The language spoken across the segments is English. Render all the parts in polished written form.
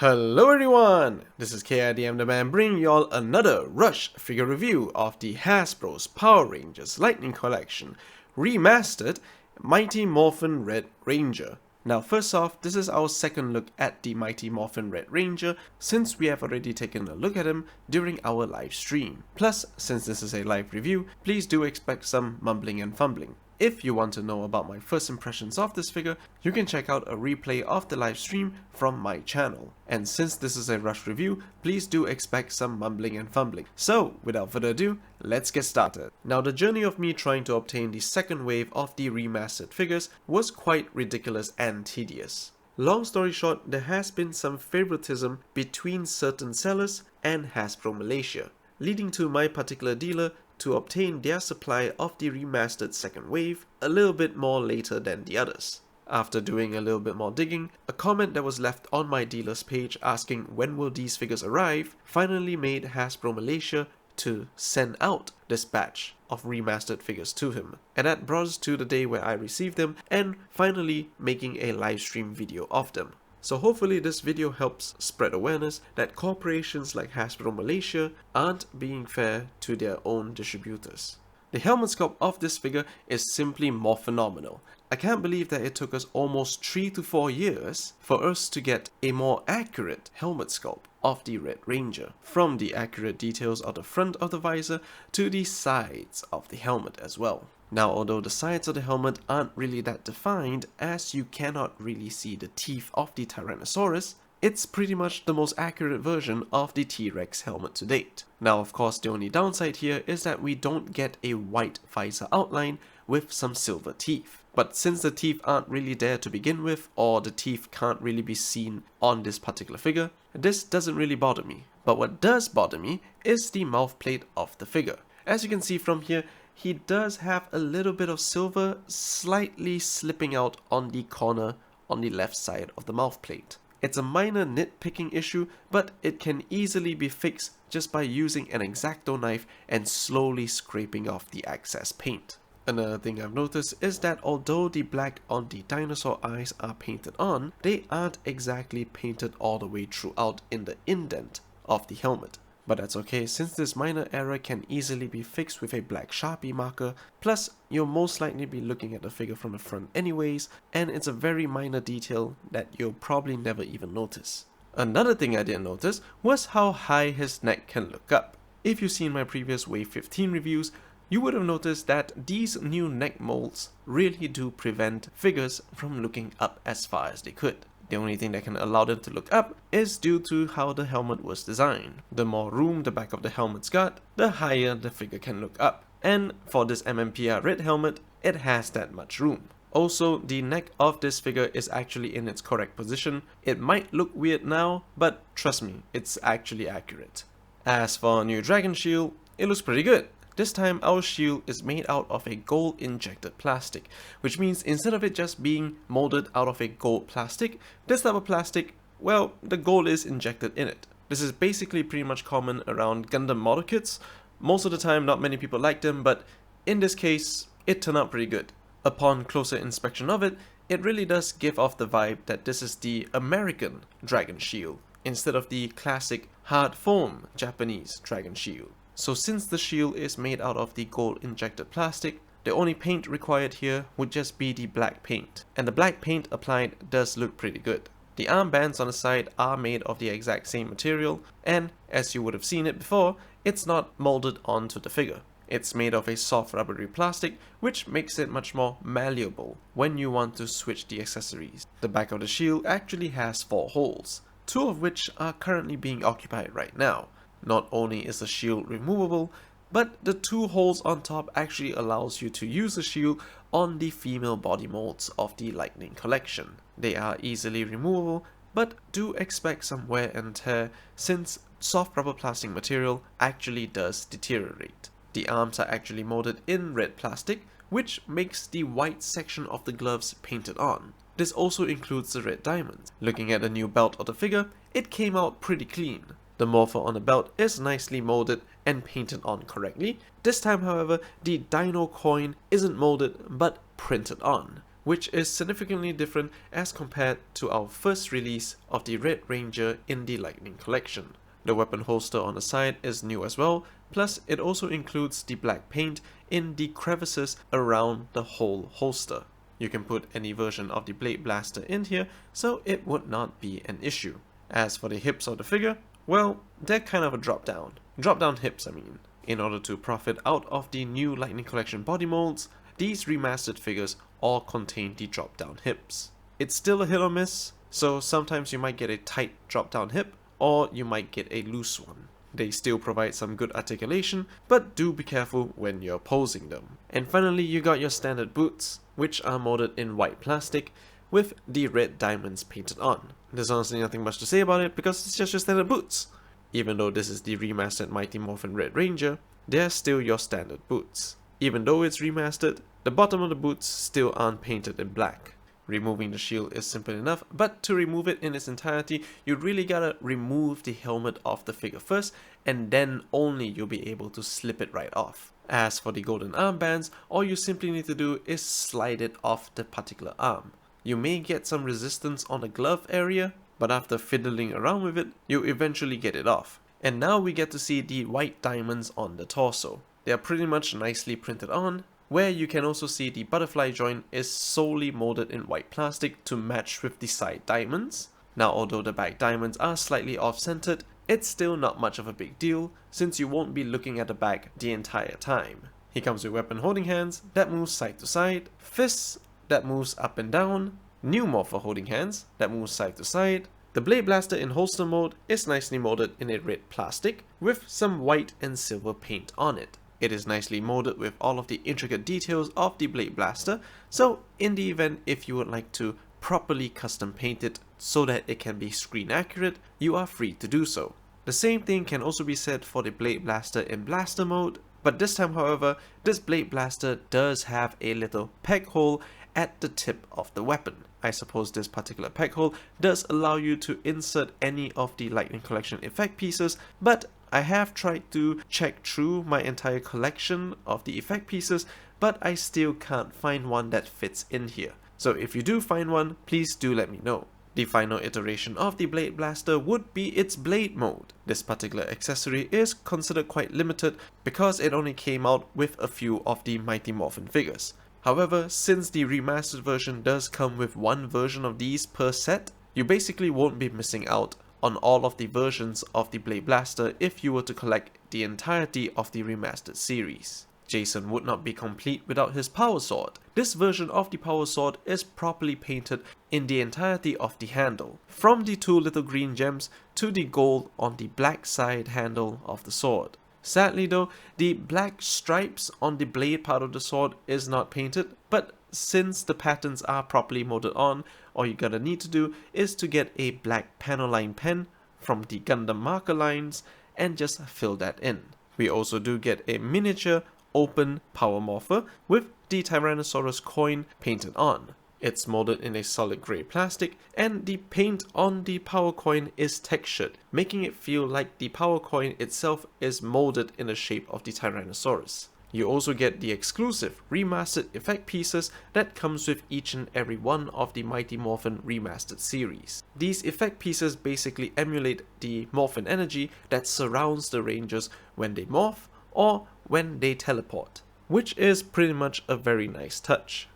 Hello everyone, this is KIDM the Man bringing y'all another Rush figure review of the Hasbro's Power Rangers Lightning Collection Remastered Mighty Morphin Red Ranger. Now first off, this is our second look at the Mighty Morphin Red Ranger since we have already taken a look at him during our live stream. Plus, since this is a live review, please do expect some mumbling and fumbling. If you want to know about my first impressions of this figure, you can check out a replay of the live stream from my channel. And since this is a rush review, please do expect some mumbling and fumbling. So, without further ado, let's get started. Now, the journey of me trying to obtain the second wave of the remastered figures was quite ridiculous and tedious. Long story short, there has been some favoritism between certain sellers and Hasbro Malaysia, leading to my particular dealer to obtain their supply of the remastered second wave a little bit more later than the others. After doing a little bit more digging, a comment that was left on my dealer's page asking when will these figures arrive finally made Hasbro Malaysia to send out this batch of remastered figures to him. And that brought us to the day where I received them and finally making a live stream video of them. So hopefully this video helps spread awareness that corporations like Hasbro Malaysia aren't being fair to their own distributors. The helmet sculpt of this figure is simply more phenomenal. I can't believe that it took us almost 3 to 4 years for us to get a more accurate helmet sculpt of the Red Ranger, from the accurate details of the front of the visor to the sides of the helmet as well. Now, although the sides of the helmet aren't really that defined as you cannot really see the teeth of the Tyrannosaurus, it's pretty much the most accurate version of the T-Rex helmet to date. Now, of course, the only downside here is that we don't get a white visor outline with some silver teeth. But since the teeth aren't really there to begin with, or the teeth can't really be seen on this particular figure, this doesn't really bother me. But what does bother me is the mouth plate of the figure. As you can see from here, he does have a little bit of silver slightly slipping out on the corner on the left side of the mouth plate. It's a minor nitpicking issue, but it can easily be fixed just by using an X-Acto knife and slowly scraping off the excess paint. Another thing I've noticed is that although the black on the dinosaur eyes are painted on, they aren't exactly painted all the way throughout in the indent of the helmet. But that's okay, since this minor error can easily be fixed with a black Sharpie marker, plus you'll most likely be looking at the figure from the front anyways, and it's a very minor detail that you'll probably never even notice. Another thing I didn't notice was how high his neck can look up. If you've seen my previous Wave 15 reviews, you would have noticed that these new neck molds really do prevent figures from looking up as far as they could. The only thing that can allow them to look up is due to how the helmet was designed. The more room the back of the helmet's got, the higher the figure can look up. And for this MMPR red helmet, it has that much room. Also, the neck of this figure is actually in its correct position. It might look weird now, but trust me, it's actually accurate. As for our new dragon shield, it looks pretty good. This time our shield is made out of a gold injected plastic, which means instead of it just being molded out of a gold plastic, this type of plastic, well, the gold is injected in it. This is basically pretty much common around Gundam model kits. Most of the time not many people like them, but in this case it turned out pretty good. Upon closer inspection of it, it really does give off the vibe that this is the American dragon shield instead of the classic hard foam Japanese dragon shield. So since the shield is made out of the gold injected plastic, the only paint required here would just be the black paint. And the black paint applied does look pretty good. The armbands on the side are made of the exact same material, and as you would have seen it before, it's not molded onto the figure. It's made of a soft rubbery plastic, which makes it much more malleable when you want to switch the accessories. The back of the shield actually has 4 holes, 2 of which are currently being occupied right now. Not only is the shield removable, but the 2 holes on top actually allows you to use the shield on the female body molds of the Lightning collection. They are easily removable, but do expect some wear and tear since soft rubber plastic material actually does deteriorate. The arms are actually molded in red plastic, which makes the white section of the gloves painted on. This also includes the red diamonds. Looking at the new belt of the figure, it came out pretty clean. The morpher on the belt is nicely molded and painted on correctly. This time, however, the dino coin isn't molded but printed on, which is significantly different as compared to our first release of the Red Ranger in the Lightning Collection. The weapon holster on the side is new as well, plus it also includes the black paint in the crevices around the whole holster. You can put any version of the Blade Blaster in here, so it would not be an issue. As for the hips of the figure, well, they're kind of a drop-down hips I mean. In order to profit out of the new Lightning Collection body molds, these remastered figures all contain the drop-down hips. It's still a hit or miss, so sometimes you might get a tight drop-down hip, or you might get a loose one. They still provide some good articulation, but do be careful when you're posing them. And finally, you got your standard boots, which are molded in white plastic with the red diamonds painted on. There's honestly nothing much to say about it because it's just your standard boots. Even though this is the remastered Mighty Morphin Red Ranger, they're still your standard boots. Even though it's remastered, the bottom of the boots still aren't painted in black. Removing the shield is simple enough, but to remove it in its entirety, you really gotta remove the helmet off the figure first, and then only you'll be able to slip it right off. As for the golden armbands, all you simply need to do is slide it off the particular arm. You may get some resistance on the glove area, but after fiddling around with it, you eventually get it off. And now we get to see the white diamonds on the torso. They are pretty much nicely printed on, where you can also see the butterfly joint is solely molded in white plastic to match with the side diamonds. Now although the back diamonds are slightly off-centered, it's still not much of a big deal since you won't be looking at the back the entire time. He comes with weapon holding hands that moves side to side, fists that moves up and down, new Morpher holding hands that moves side to side. The Blade Blaster in holster mode is nicely molded in a red plastic with some white and silver paint on it. It is nicely molded with all of the intricate details of the Blade Blaster, so in the event if you would like to properly custom paint it so that it can be screen accurate, you are free to do so. The same thing can also be said for the Blade Blaster in blaster mode, but this time however, this Blade Blaster does have a little peg hole at the tip of the weapon. I suppose this particular peg hole does allow you to insert any of the Lightning Collection effect pieces, but I have tried to check through my entire collection of the effect pieces, but I still can't find one that fits in here. So if you do find one, please do let me know. The final iteration of the Blade Blaster would be its blade mode. This particular accessory is considered quite limited because it only came out with a few of the Mighty Morphin figures. However, since the remastered version does come with one version of these per set, you basically won't be missing out on all of the versions of the Blade Blaster if you were to collect the entirety of the remastered series. Jason would not be complete without his power sword. This version of the power sword is properly painted in the entirety of the handle, from the two little green gems to the gold on the black side handle of the sword. Sadly though, the black stripes on the blade part of the sword is not painted, but since the patterns are properly molded on, all you gotta need to do is to get a black panel line pen from the Gundam marker lines and just fill that in. We also do get a miniature open power morpher with the Tyrannosaurus coin painted on. It's molded in a solid grey plastic and the paint on the power coin is textured, making it feel like the power coin itself is molded in the shape of the Tyrannosaurus. You also get the exclusive remastered effect pieces that comes with each and every one of the Mighty Morphin remastered series. These effect pieces basically emulate the Morphin energy that surrounds the Rangers when they morph or when they teleport, which is pretty much a very nice touch.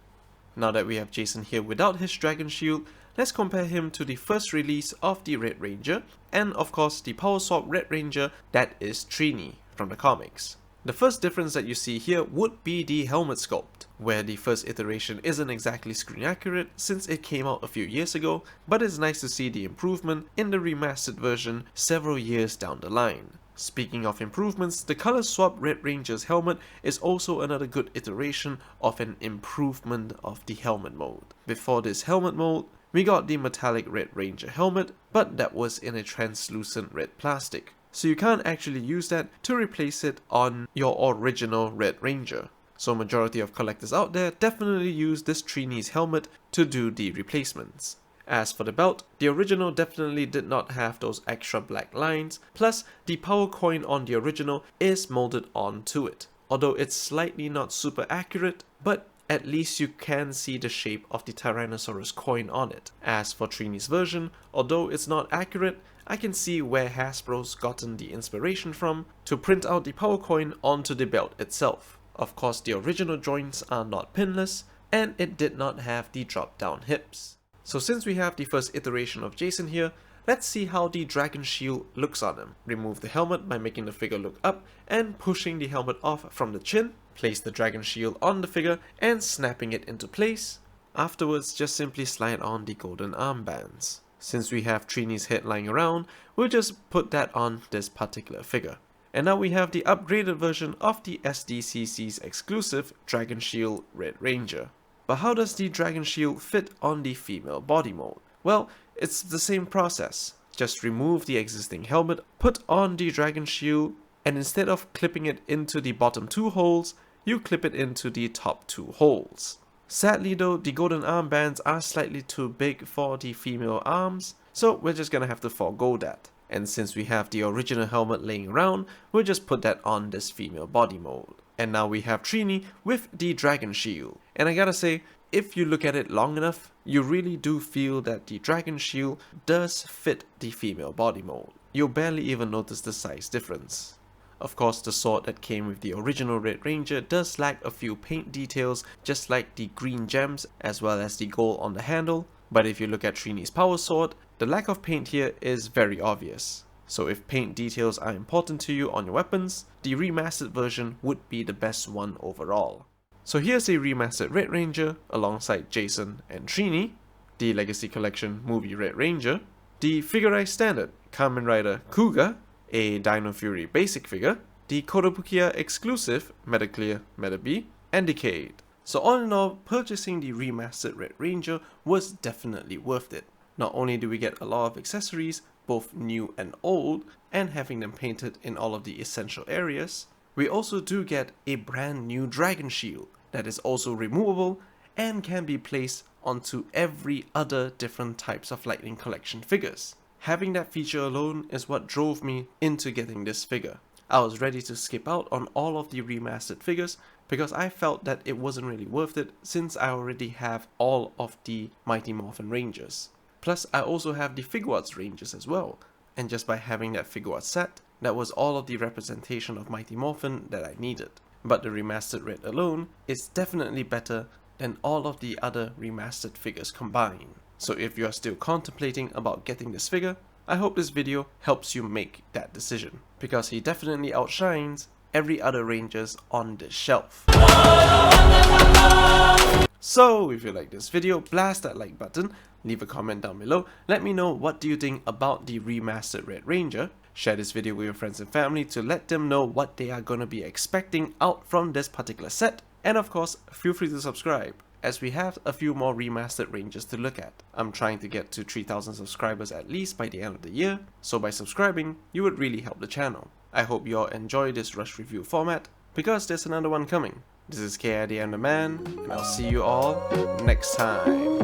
Now that we have Jason here without his dragon shield, let's compare him to the first release of the Red Ranger, and of course the Power Swap Red Ranger that is Trini from the comics. The first difference that you see here would be the helmet sculpt, where the first iteration isn't exactly screen accurate since it came out a few years ago, but it's nice to see the improvement in the remastered version several years down the line. Speaking of improvements, the color swap Red Ranger's helmet is also another good iteration of an improvement of the helmet mode. Before this helmet mode, we got the metallic Red Ranger helmet, but that was in a translucent red plastic, so you can't actually use that to replace it on your original Red Ranger. So majority of collectors out there definitely use this Trini's helmet to do the replacements. As for the belt, the original definitely did not have those extra black lines, plus the power coin on the original is molded onto it. Although it's slightly not super accurate, but at least you can see the shape of the Tyrannosaurus coin on it. As for Trini's version, although it's not accurate, I can see where Hasbro's gotten the inspiration from to print out the power coin onto the belt itself. Of course, the original joints are not pinless, and it did not have the drop-down hips. So since we have the first iteration of Jason here, let's see how the dragon shield looks on him. Remove the helmet by making the figure look up and pushing the helmet off from the chin. Place the dragon shield on the figure and snapping it into place. Afterwards, just simply slide on the golden armbands. Since we have Trini's head lying around, we'll just put that on this particular figure. And now we have the upgraded version of the SDCC's exclusive Dragon Shield Red Ranger. But how does the Dragon Shield fit on the female body mold? Well, it's the same process. Just remove the existing helmet, put on the Dragon Shield, and instead of clipping it into the bottom 2 holes, you clip it into the top 2 holes. Sadly though, the golden armbands are slightly too big for the female arms, so we're just gonna have to forego that. And since we have the original helmet laying around, we'll just put that on this female body mold. And now we have Trini with the Dragon Shield. And I gotta say, if you look at it long enough, you really do feel that the Dragon Shield does fit the female body mold. You'll barely even notice the size difference. Of course, the sword that came with the original Red Ranger does lack a few paint details, just like the green gems as well as the gold on the handle. But if you look at Trini's power sword, the lack of paint here is very obvious. So if paint details are important to you on your weapons, the remastered version would be the best one overall. So here's a remastered Red Ranger alongside Jason and Trini, the Legacy Collection Movie Red Ranger, the Figurized Standard Kamen Rider Kuga, a Dino Fury basic figure, the Kotobukiya exclusive Metaclear Meta-B, and Decade. So all in all, purchasing the remastered Red Ranger was definitely worth it. Not only do we get a lot of accessories, both new and old, and having them painted in all of the essential areas, we also do get a brand new Dragon Shield that is also removable and can be placed onto every other different types of Lightning Collection figures. Having that feature alone is what drove me into getting this figure. I was ready to skip out on all of the remastered figures because I felt that it wasn't really worth it since I already have all of the Mighty Morphin Rangers. Plus I also have the Figuarts Rangers as well, and just by having that Figuarts set, that was all of the representation of Mighty Morphin that I needed. But the remastered Red alone is definitely better than all of the other remastered figures combined. So if you are still contemplating about getting this figure, I hope this video helps you make that decision, because he definitely outshines every other Rangers on this shelf. So if you like this video, blast that like button, leave a comment down below, let me know what do you think about the remastered Red Ranger. Share this video with your friends and family to let them know what they are gonna be expecting out from this particular set. And of course, feel free to subscribe, as we have a few more remastered Rangers to look at. I'm trying to get to 3,000 subscribers at least by the end of the year, so by subscribing, you would really help the channel. I hope you all enjoy this rush review format, because there's another one coming. This is KIDM the Man, and I'll see you all next time.